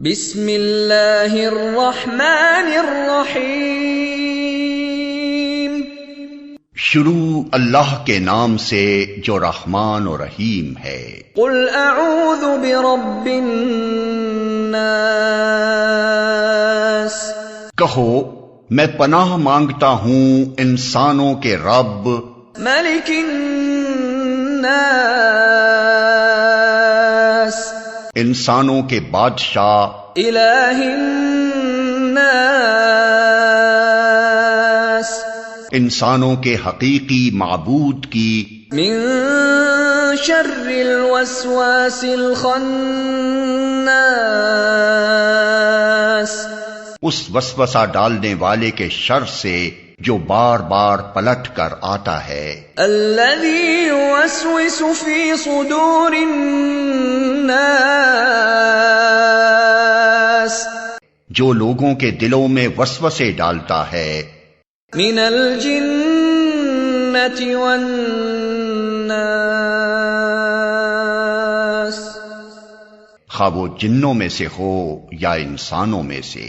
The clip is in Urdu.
بسم اللہ الرحمن الرحیم، شروع اللہ کے نام سے جو رحمان و رحیم ہے۔ قل اعوذ برب الناس، کہو میں پناہ مانگتا ہوں انسانوں کے رب، ملک الناس، انسانوں کے بادشاہ، الہ الناس، انسانوں کے حقیقی معبود کی، من شر الوسواس الخناس، اس وسوسہ ڈالنے والے کے شر سے جو بار بار پلٹ کر آتا ہے، الذی یوسوس فی صدور الناس، جو لوگوں کے دلوں میں وسوسے ڈالتا ہے، من الجنۃ والناس، خواہ وہ جنوں میں سے ہو یا انسانوں میں سے۔